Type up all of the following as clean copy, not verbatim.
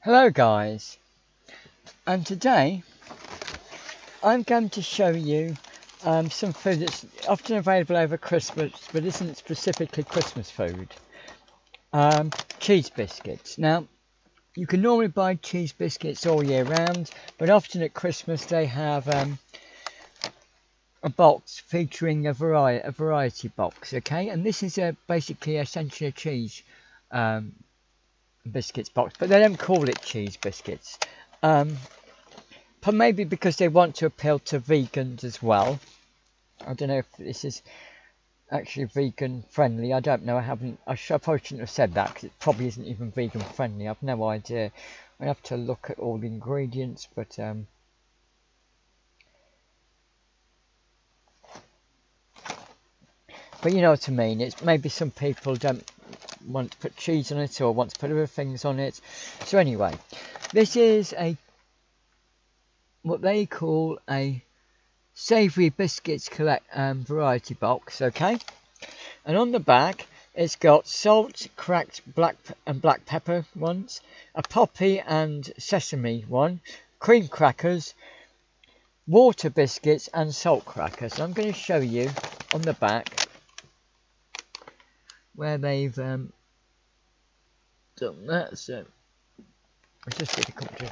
Hello guys, and today I'm going to show you some food that's often available over Christmas but isn't specifically Christmas food. Cheese biscuits. Now you can normally buy cheese biscuits all year round, but often at Christmas they have a box featuring a variety box, okay? And this is basically essentially a cheese biscuits box, but they don't call it cheese biscuits. Maybe because they want to appeal to vegans as well. I don't know if this is actually vegan friendly. I don't know. I probably shouldn't have said that because it probably isn't even vegan friendly. I've no idea. I have to look at all the ingredients, but you know what I mean. It's maybe some people don't want to put cheese on it or want to put other things on it. So anyway, this is what they call a savoury biscuits variety box, okay? And on the back it's got salt, cracked black pepper ones, a poppy and sesame one, cream crackers, water biscuits and salt crackers. So I'm going to show you on the back where they've done that. So it's just difficult to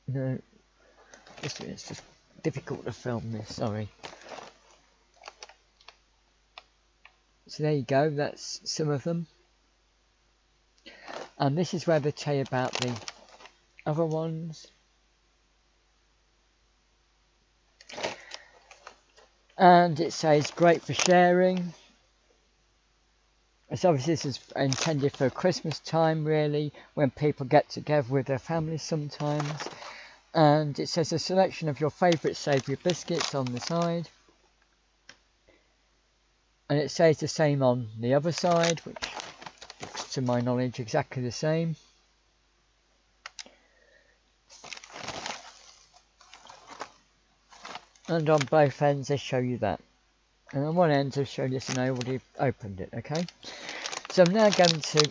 no, it's just difficult to film this, sorry. So there you go, that's some of them. And this is where they tell you about the other ones. And it says great for sharing. So obviously this is intended for Christmas time, really, when people get together with their families sometimes. And it says a selection of your favourite savoury biscuits on the side. And it says the same on the other side, which looks to my knowledge exactly the same. And on both ends they show you that. And on one end they show you this, and I already opened it, okay? So I'm now going to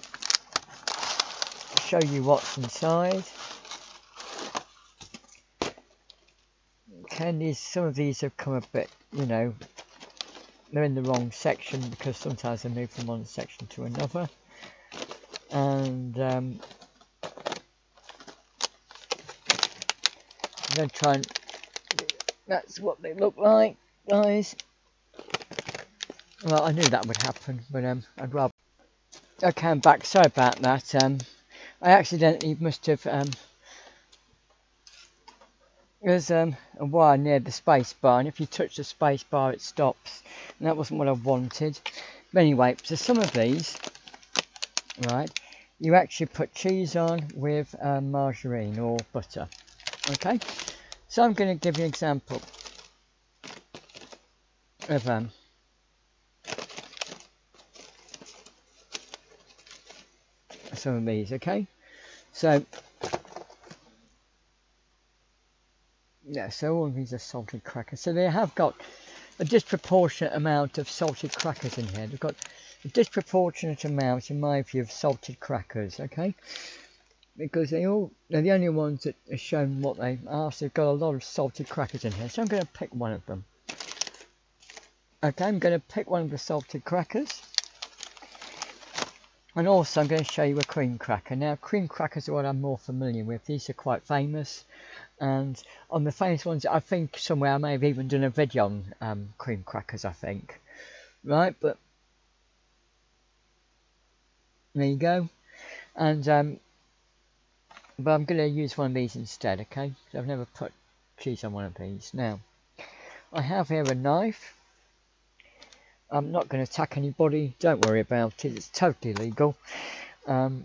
show you what's inside. Okay, some of these have come a bit, you know, they're in the wrong section because sometimes they move from one section to another. And I'm going to try and... That's what they look like, guys. Well, I knew that would happen, but I'd rather... Okay, I'm back. Sorry about that. I accidentally must have... there's a wire near the space bar, and if you touch the space bar it stops, and that wasn't what I wanted. But anyway, so some of these, right, you actually put cheese on with margarine or butter, okay? So I'm going to give you an example of some of these, okay? So yeah, so all of these are salted crackers. So they have got a disproportionate amount of salted crackers in here. They've got a disproportionate amount, in my view, of salted crackers, okay? Because they're the only ones that are shown what they are. So they've got a lot of salted crackers in here. So I'm going to pick one of them. Okay, I'm going to pick one of the salted crackers. And also I'm going to show you a cream cracker. Now, cream crackers are what I'm more familiar with. These are quite famous. And on the famous ones, I think somewhere I may have even done a video on cream crackers, I think. Right, but there you go. And but I'm going to use one of these instead, okay? So I've never put cheese on one of these. Now, I have here a knife. I'm not going to attack anybody. Don't worry about it. It's totally legal. And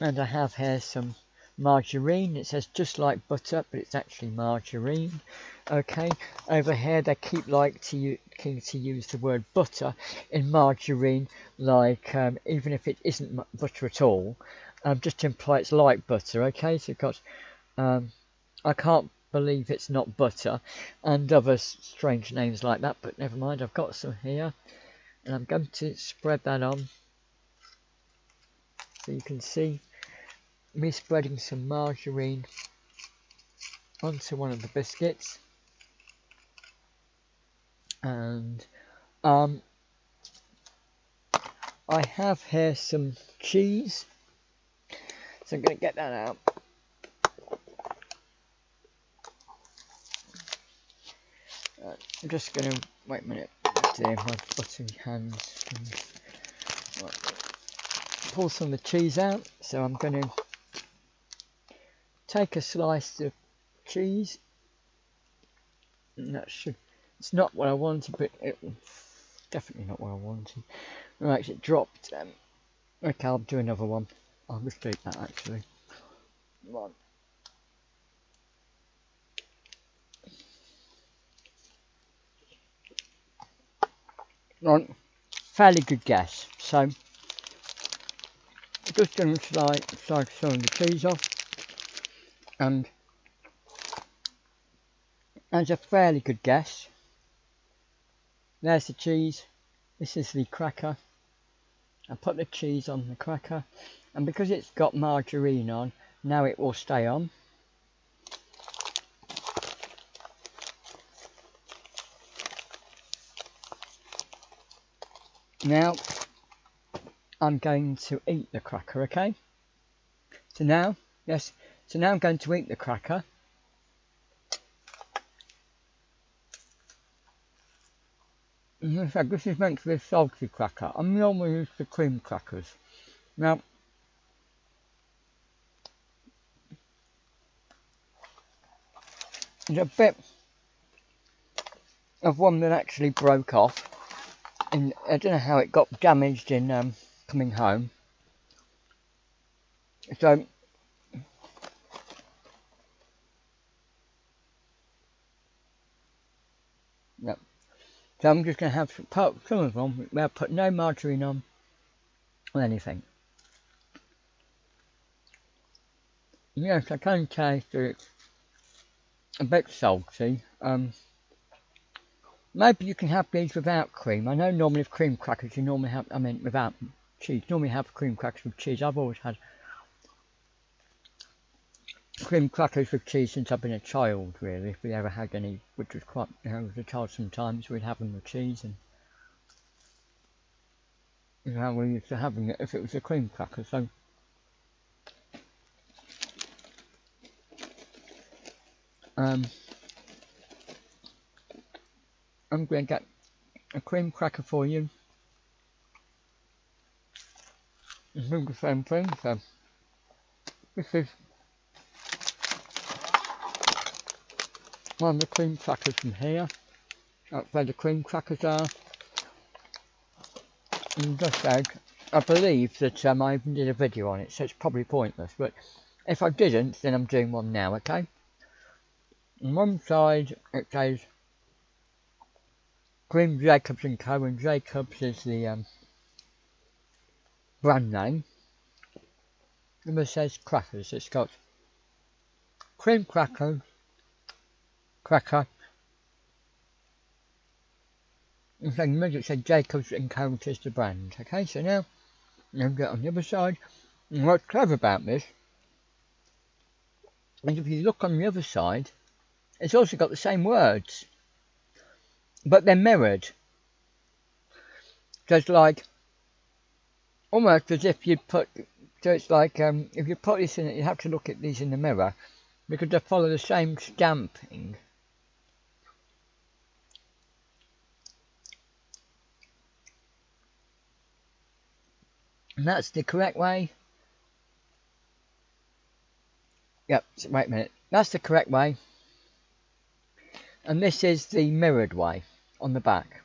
I have here some margarine. It says just like butter, but it's actually margarine. Okay, over here they keep to use the word butter in margarine, like even if it isn't butter at all, just to imply it's like butter. Okay, so you've got I can't believe it's not butter, and other strange names like that, but never mind, I've got some here. and I'm going to spread that on, so you can see me spreading some margarine onto one of the biscuits. And I have here some cheese, so I'm going to get that out. I'm just going to wait a minute. Dear, my button hands. Right. Pull some of the cheese out. So I'm going to take a slice of cheese. And that should. It's not what I wanted, but definitely not what I wanted. Right, it dropped. Okay, I'll do another one. I'll just do that actually. Right. Right, fairly good guess. So, just going to slide some of the cheese off, and that's a fairly good guess. There's the cheese. This is the cracker. I put the cheese on the cracker, and because it's got margarine on, now it will stay on. Now I'm going to eat the cracker, okay? So now I'm going to eat the cracker. In fact, this is meant to be a salty cracker. I'm normally used to cream crackers. Now, there's a bit of one that actually broke off, and I don't know how it got damaged in coming home. So, yeah. So I'm just going to have some of them where I put no margarine on or anything. Yes, I can taste that it's a bit salty. Maybe you can have these without cream. I know normally with cream crackers you normally have, without cheese, normally have cream crackers with cheese. I've always had cream crackers with cheese since I've been a child, really. If we ever had any, which was quite, as a child sometimes, we'd have them with cheese, and how we used to having it if it was a cream cracker. So I'm going to get a cream cracker for you. It's the same thing. So this is one of the cream crackers from here. That's where the cream crackers are. And just said, I believe that I even did a video on it, so it's probably pointless. But if I didn't, then I'm doing one now, okay? On one side it says Cream Jacobs & Co, and Jacobs is the brand name. And it says crackers. It's got cream cracker, and then in the middle it says Jacobs & Co, which is the brand. Okay, so now I'm get on the other side. And what's clever about this is if you look on the other side, it's also got the same words, but they're mirrored. So it's like almost as if you'd put. So it's like if you put this in it, you have to look at these in the mirror because they follow the same stamping. And that's the correct way. Yep, wait a minute. That's the correct way. And this is the mirrored way on the back.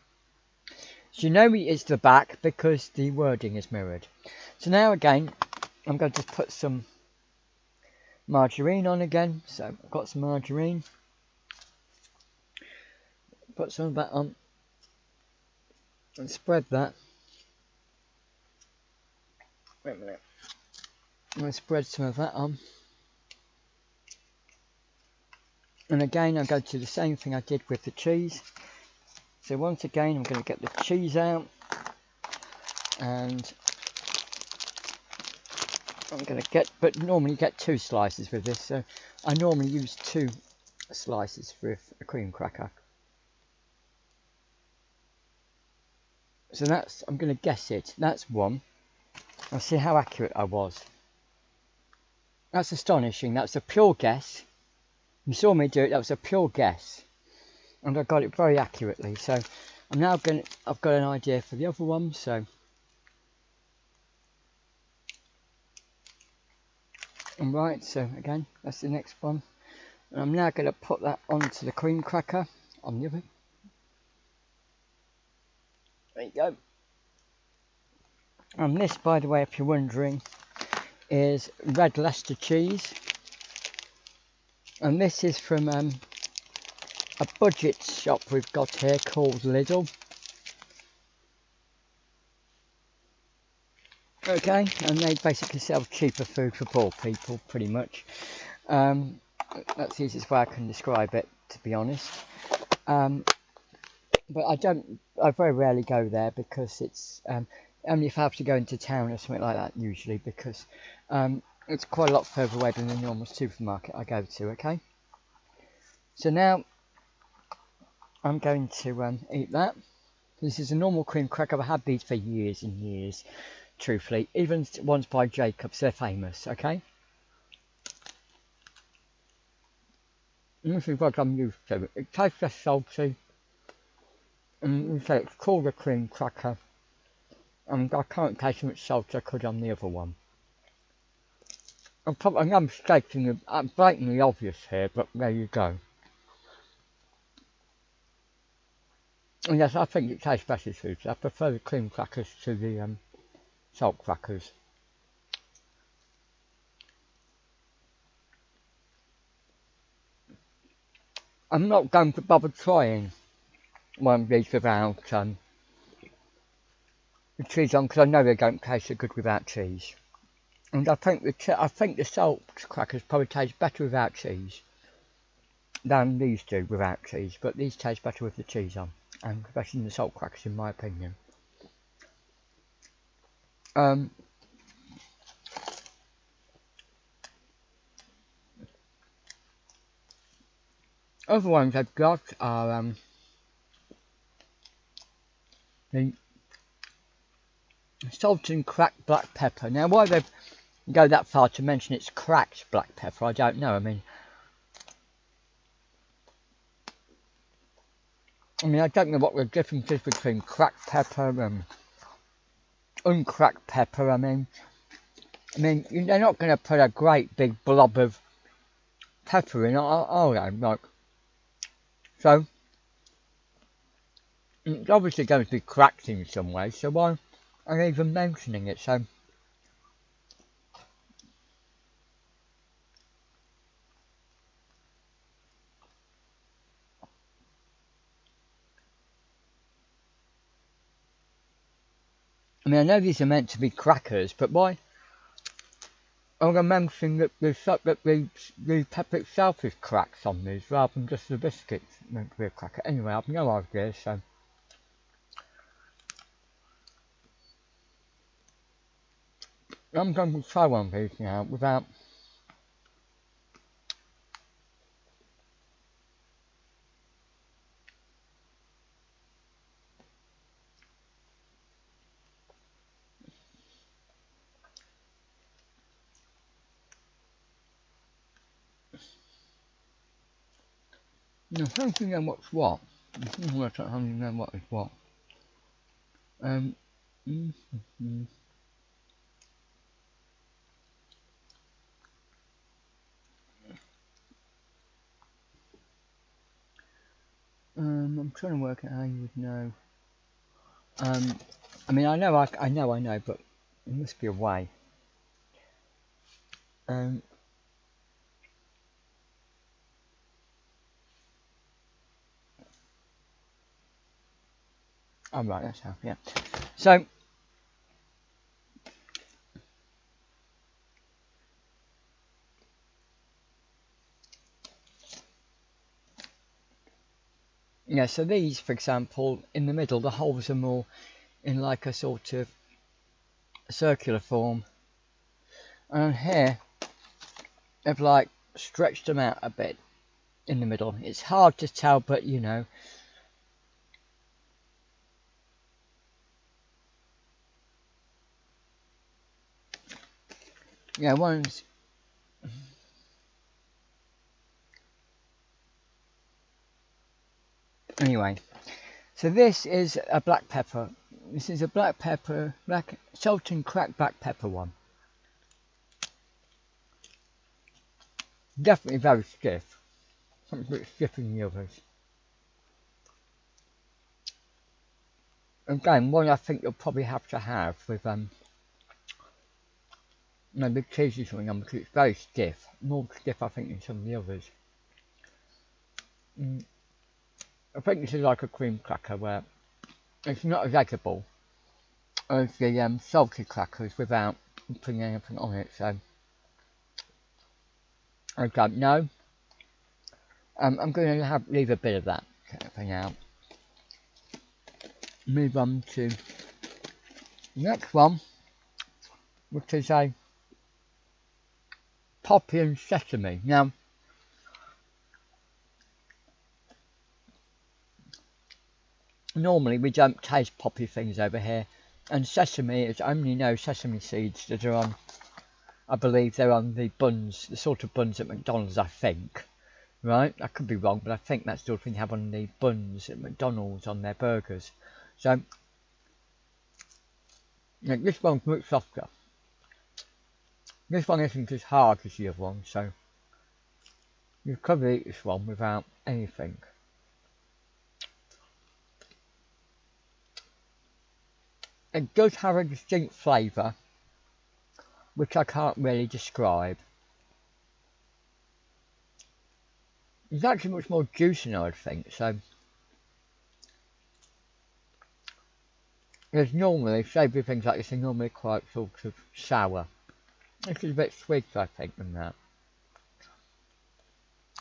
So you know it's the back because the wording is mirrored. So now again, I'm going to put some margarine on again. So I've got some margarine. Put some of that on. And spread that. Wait a minute. I'm going to spread some of that on. And again, I'm going to do the same thing I did with the cheese. So once again, I'm going to get the cheese out. and I'm going to get, but normally get 2 slices with this, so I normally use 2 slices with a cream cracker. So that's, I'm going to guess it, that's 1. I'll see how accurate I was. That's astonishing, that's a pure guess. You saw me do it, that was a pure guess. And I got it very accurately, so I'm now going to, I've got an idea for the other one, so. Alright, so again, that's the next one. And I'm now going to put that onto the cream cracker on the oven. There you go. And this, by the way, if you're wondering, is red Leicester cheese. And this is from a budget shop we've got here called Lidl. Okay, and they basically sell cheaper food for poor people, pretty much. That's the easiest way I can describe it, to be honest. But I very rarely go there because it's only if I have to go into town or something like that, usually, because it's quite a lot further away than the normal supermarket I go to. Okay, so now I'm going to eat that. This is a normal cream cracker. I've had these for years and years, truthfully, even ones by Jacob, so they're famous. Okay, and this is what I'm used to. It tastes less salty, and so it's called a cream cracker. And I can't taste so much salt I could on the other one. I'm stating I'm blatantly obvious here, but there you go. And yes, I think it tastes better too. I prefer the cream crackers to the salt crackers. I'm not going to bother trying one of these without the cheese on, because I know they don't taste so good without cheese. And I think the salt crackers probably taste better without cheese than these do without cheese, but these taste better with the cheese on, and especially the salt crackers, in my opinion. Other ones I've got are the salted and cracked black pepper. Now, why they go that far to mention it's cracked black pepper, I don't know. I mean, I don't know what the difference is between cracked pepper and uncracked pepper. I mean, they're not going to put a great big blob of pepper in, are they? Like, so it's obviously going to be cracked in some way. So why are they even mentioning it? So. I mean, I know these are meant to be crackers, but why are they mentioning that the pepper itself is cracked on these rather than just the biscuits meant to be a cracker? Anyway, I've no idea, so. I'm going to try one of these now without. I don't think I know what's what. I don't know what is what. Mm -hmm. I'm trying to work out how you would know. I mean, I know, but there must be a way. Oh, right, that's how, yeah. So, yeah, so these, for example, in the middle, the holes are more in like a sort of circular form, and here I've like stretched them out a bit in the middle. It's hard to tell, but you know. Yeah, one's anyway. So this is a black pepper. This is a black salt and cracked black pepper one. Definitely very stiff. Something a bit stiffer than the others. Again, one I think you'll probably have to have with maybe cheese or something on, because it's very stiff. More stiff, I think, than some of the others. I think this is like a cream cracker where it's not as eggable as the salty crackers without putting anything on it. So I don't know. I'm going to leave a bit of that for now. Move on to the next one, which is a poppy and sesame. Now, normally we don't taste poppy things over here, and sesame is only know sesame seeds that are on, I believe they're on the buns, the sort of buns at McDonald's, I think. Right? I could be wrong, but I think that's the sort of thing they have on the buns at McDonald's on their burgers. So, this one's much softer. This one isn't as hard as the other one, so you could eat this one without anything. It does have a distinct flavour, which I can't really describe. It's actually much more juicy than I would think, so there's normally, savoury things like this are normally quite sort of sour. This is a bit sweeter, I think, than that.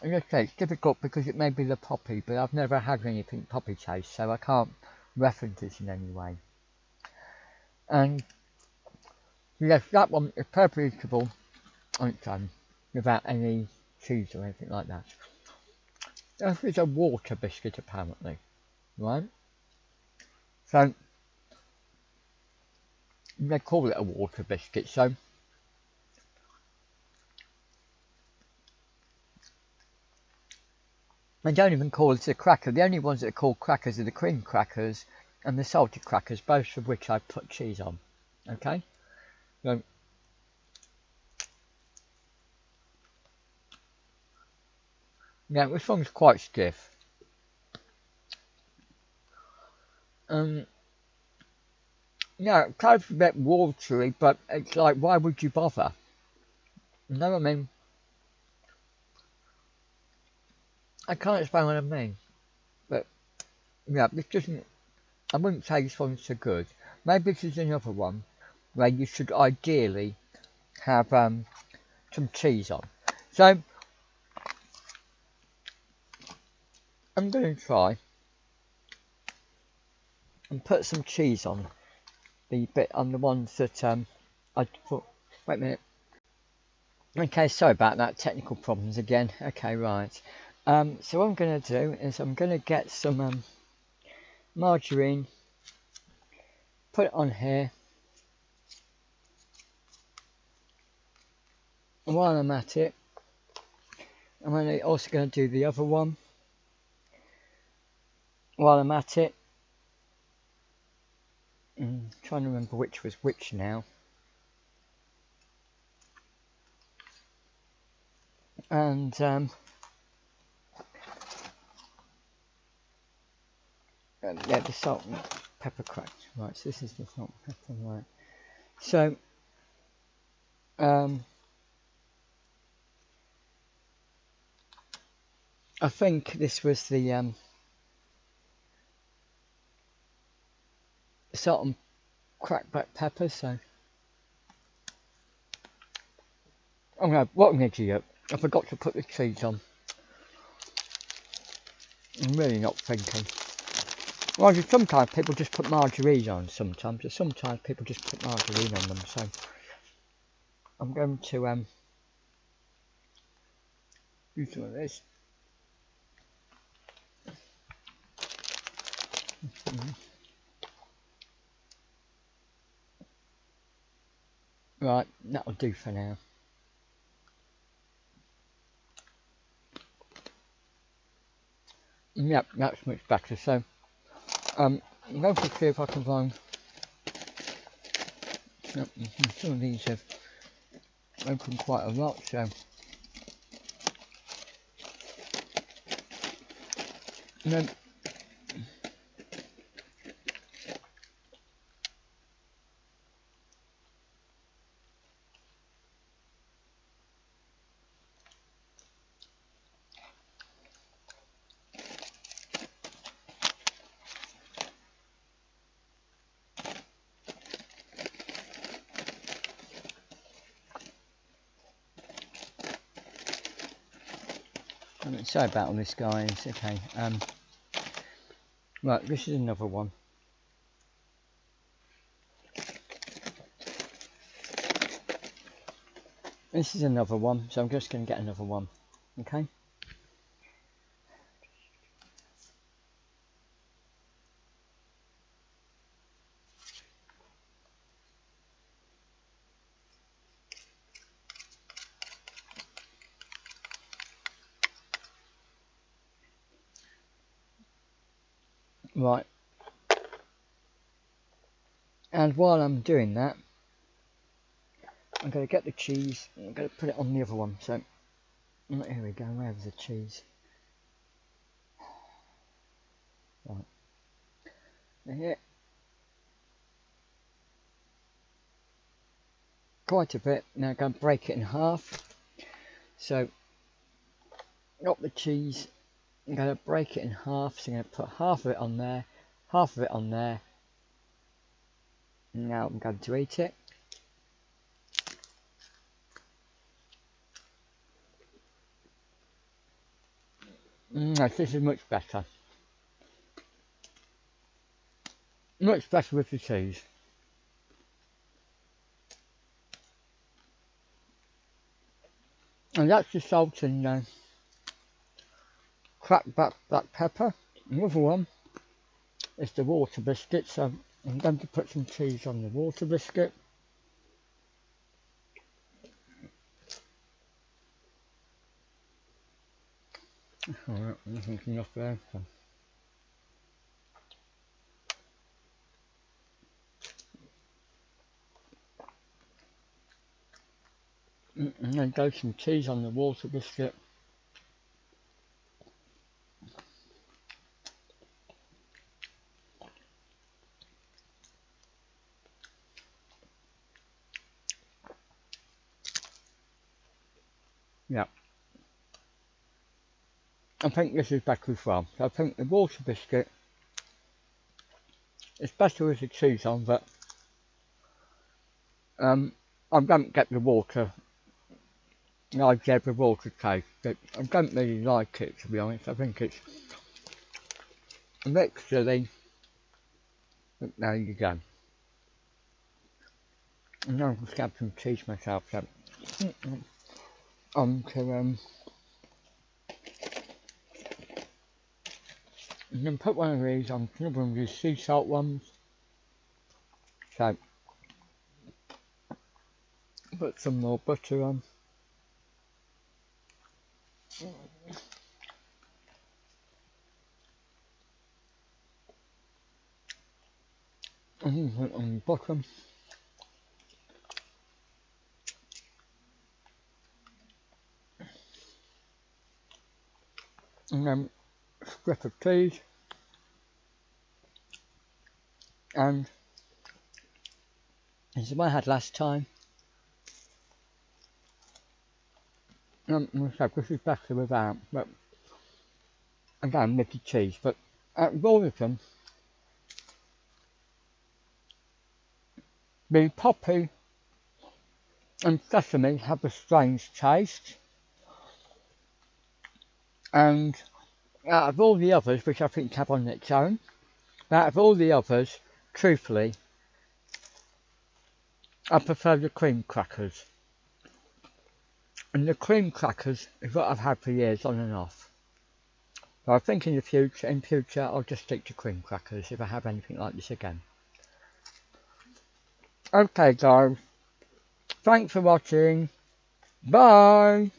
As I say, it's difficult because it may be the poppy, but I've never had anything poppy taste, so I can't reference it in any way. And yes, that one is perfectly eatable on its own, without any cheese or anything like that. This is a water biscuit, apparently, right? So they call it a water biscuit, so they don't even call it a cracker. The only ones that are called crackers are the cream crackers and the salty crackers, both of which I put cheese on. Okay? So yeah, this one's quite stiff. Yeah, it tastes a bit watery, but it's like, why would you bother? You know what I mean? I can't explain what I mean. But yeah, this doesn't, I wouldn't say this one's so good. Maybe this is another one where you should ideally have some cheese on. So I'm going to try and put some cheese on the bit on the ones that I put. Wait a minute. Okay, sorry about that, technical problems again. Okay, right. So what I'm going to do is I'm going to get some margarine, put it on here. And while I'm at it, I'm also going to do the other one. While I'm at it, I'm trying to remember which was which now. And yeah, the salt and pepper cracked. Right, so this is the salt and pepper, right. So I think this was the salt and cracked black pepper, so oh no, what an idiot. I forgot to put the cheese on. I'm really not thinking. Well, sometimes people just put margarine on sometimes, but sometimes people just put margarine on them, so I'm going to do some of this. Right, that'll do for now. Yep, that's much better. So, I'm going to see if I can find. Yep, some of these have opened quite a lot, so. And then, sorry about all this, guys. Okay, right, this is another one. This is another one, so I'm just going to get another one. Okay. Right. And while I'm doing that, I'm going to get the cheese, and I'm going to put it on the other one. So, here we go, where's the cheese? Right. Here. Quite a bit. Now I'm going to break it in half. So, got the cheese, I'm going to break it in half. So I'm going to put half of it on there, half of it on there. Now I'm going to eat it. This is much better. Much better with the cheese. And that's the salt and cracked black pepper. Another one is the water biscuit. So I'm going to put some cheese on the water biscuit. Alright, I think enough there. So. And then go some cheese on the water biscuit. Yeah. I think this is better as well. So I think the water biscuit is better with the cheese on, but I don't get the water. I get the water taste, but I don't really like it, to be honest. I think it's a bit silly. But there you go. And now I'm just have some cheese myself. So on to and then put one of these on another one of these sea salt ones. So put some more butter on. And then put it on the bottom. And then a strip of cheese. And this is what I had last time. This is better without, but again with the cheese. But all of them, the poppy and sesame have a strange taste, and out of all the others, which I think have on its own, Out of all the others, truthfully, I prefer the cream crackers. And the cream crackers is what I've had for years on and off. But I think in future I'll just stick to cream crackers if I have anything like this again. Okay guys, thanks for watching. Bye!